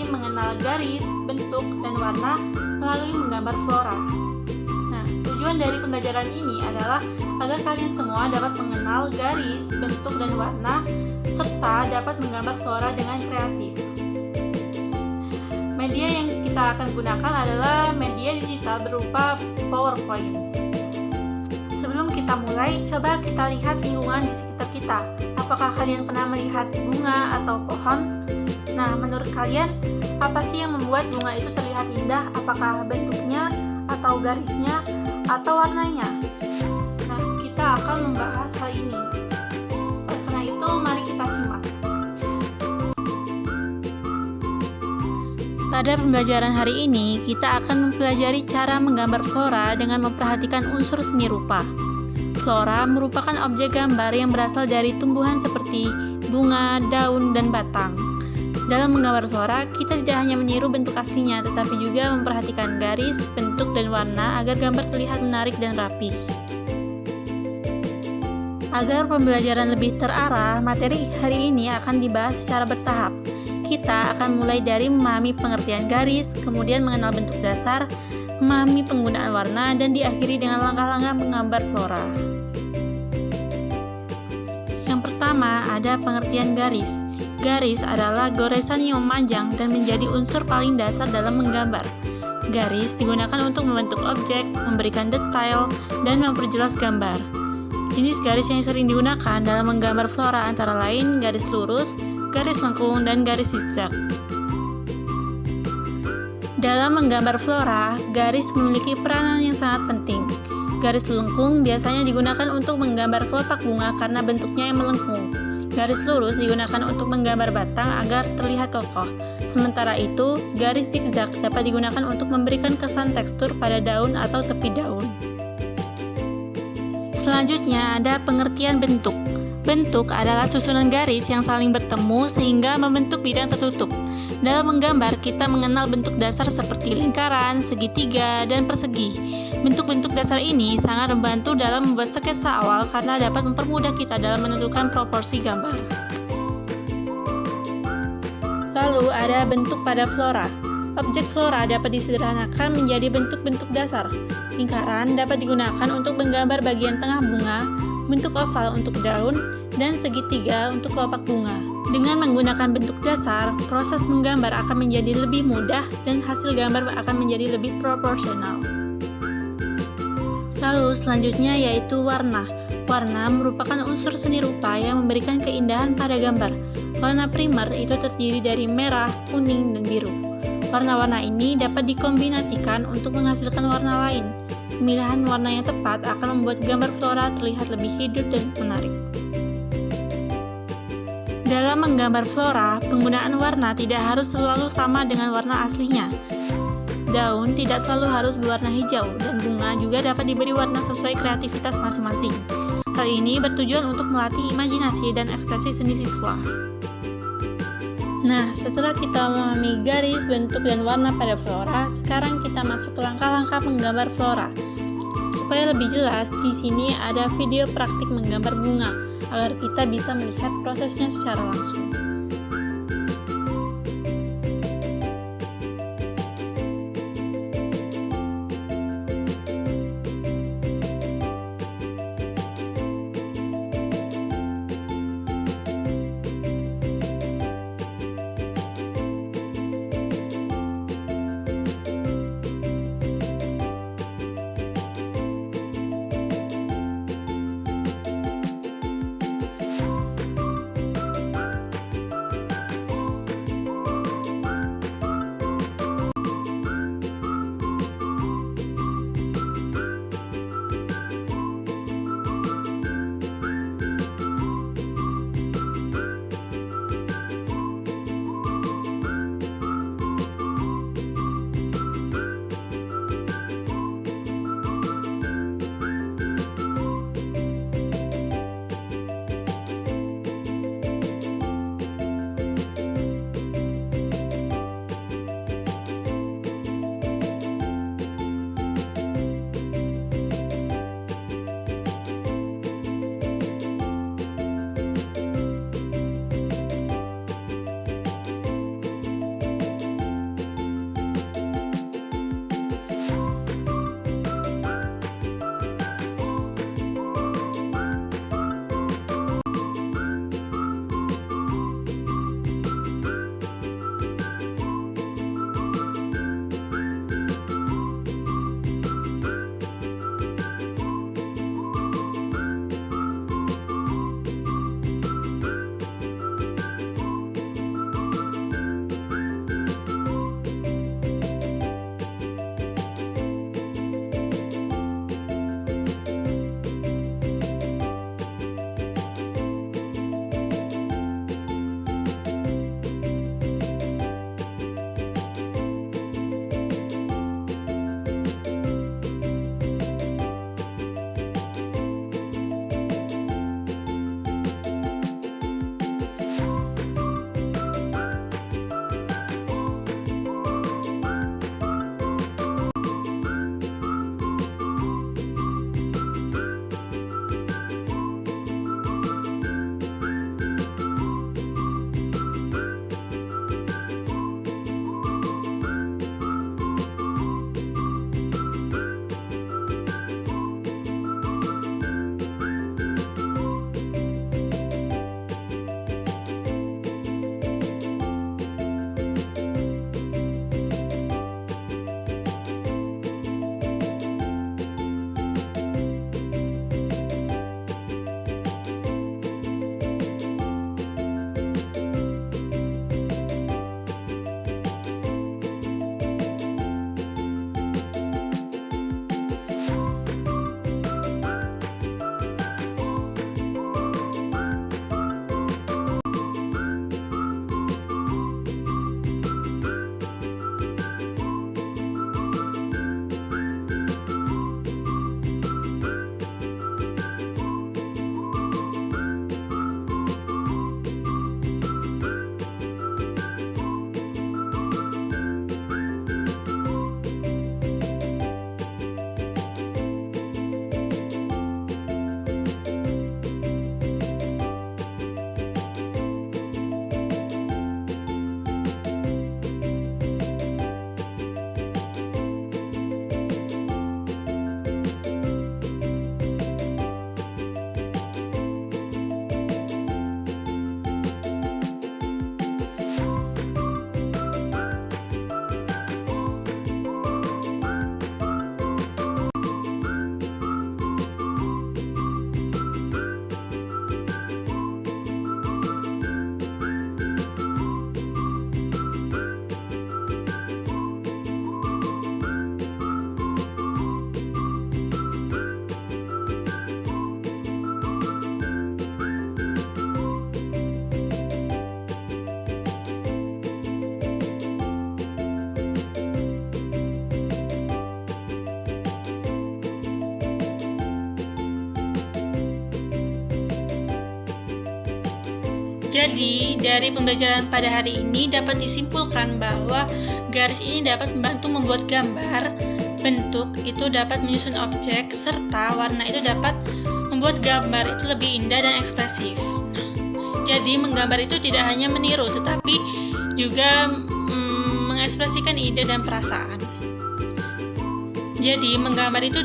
mengenal garis, bentuk, dan warna melalui menggambar flora. Nah, tujuan dari pembelajaran ini adalah agar kalian semua dapat mengenal garis, bentuk, dan warna, serta dapat menggambar flora dengan kreatif. Media yang kita akan gunakan adalah media digital berupa PowerPoint. Sebelum kita mulai, coba kita lihat lingkungan di sekitar kita. Apakah kalian pernah melihat bunga atau pohon? Nah, menurut kalian, apa sih yang membuat bunga itu terlihat indah? Apakah bentuknya, atau garisnya, atau warnanya? Nah, kita akan membahas hal ini. Oleh karena itu, mari kita simak. Pada pembelajaran hari ini, kita akan mempelajari cara menggambar flora dengan memperhatikan unsur seni rupa. Flora merupakan objek gambar yang berasal dari tumbuhan seperti bunga, daun, dan batang. Dalam menggambar flora, kita tidak hanya meniru bentuk aslinya, tetapi juga memperhatikan garis, bentuk, dan warna agar gambar terlihat menarik dan rapi. Agar pembelajaran lebih terarah, materi hari ini akan dibahas secara bertahap. Kita akan mulai dari memahami pengertian garis, kemudian mengenal bentuk dasar, memahami penggunaan warna, dan diakhiri dengan langkah-langkah menggambar flora. Yang pertama, ada pengertian garis. Garis adalah goresan yang memanjang dan menjadi unsur paling dasar dalam menggambar. Garis digunakan untuk membentuk objek, memberikan detail, dan memperjelas gambar. Jenis garis yang sering digunakan dalam menggambar flora antara lain garis lurus, garis lengkung, dan garis zigzag. Dalam menggambar flora, garis memiliki peranan yang sangat penting. Garis lengkung biasanya digunakan untuk menggambar kelopak bunga karena bentuknya yang melengkung. Garis lurus digunakan untuk menggambar batang agar terlihat kokoh. Sementara itu, garis zigzag dapat digunakan untuk memberikan kesan tekstur pada daun atau tepi daun. Selanjutnya ada pengertian bentuk. Bentuk adalah susunan garis yang saling bertemu sehingga membentuk bidang tertutup. Dalam menggambar, kita mengenal bentuk dasar seperti lingkaran, segitiga, dan persegi. Bentuk-bentuk dasar ini sangat membantu dalam membuat sketsa awal karena dapat mempermudah kita dalam menentukan proporsi gambar. Lalu ada bentuk pada flora. Objek flora dapat disederhanakan menjadi bentuk-bentuk dasar. Lingkaran dapat digunakan untuk menggambar bagian tengah bunga, bentuk oval untuk daun, dan segitiga untuk kelopak bunga. Dengan menggunakan bentuk dasar, proses menggambar akan menjadi lebih mudah dan hasil gambar akan menjadi lebih proporsional. Lalu selanjutnya yaitu warna. Warna merupakan unsur seni rupa yang memberikan keindahan pada gambar. Warna primer itu terdiri dari merah, kuning, dan biru. Warna-warna ini dapat dikombinasikan untuk menghasilkan warna lain. Pemilihan warna yang tepat akan membuat gambar flora terlihat lebih hidup dan menarik. Dalam menggambar flora, penggunaan warna tidak harus selalu sama dengan warna aslinya. Daun tidak selalu harus berwarna hijau, dan bunga juga dapat diberi warna sesuai kreativitas masing-masing. Hal ini bertujuan untuk melatih imajinasi dan ekspresi seni siswa. Nah, setelah kita memahami garis, bentuk, dan warna pada flora, sekarang kita masuk ke langkah-langkah menggambar flora. Supaya lebih jelas, di sini ada video praktik menggambar bunga, agar kita bisa melihat prosesnya secara langsung. Jadi, dari pembelajaran pada hari ini dapat disimpulkan bahwa garis ini dapat membantu membuat gambar, bentuk itu dapat menyusun objek, serta warna itu dapat membuat gambar itu lebih indah dan ekspresif. Jadi, menggambar itu tidak hanya meniru, tetapi juga mengekspresikan ide dan perasaan. Jadi, menggambar itu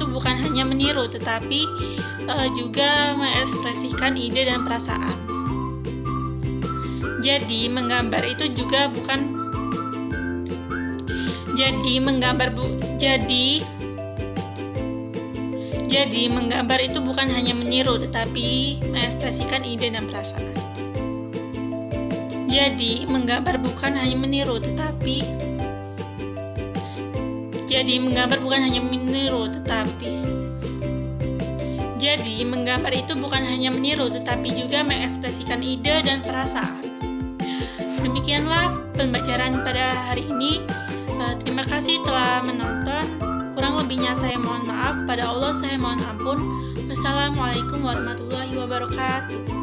bukan hanya meniru, tetapi juga mengekspresikan ide dan perasaan. Jadi menggambar itu bukan hanya meniru, tetapi mengekspresikan ide dan perasaan. Jadi menggambar bukan hanya meniru, tetapi juga mengekspresikan ide dan perasaan. Demikianlah pembacaan pada hari ini. Terima kasih telah menonton. Kurang lebihnya saya mohon maaf. Pada Allah saya mohon ampun. Wassalamualaikum warahmatullahi wabarakatuh.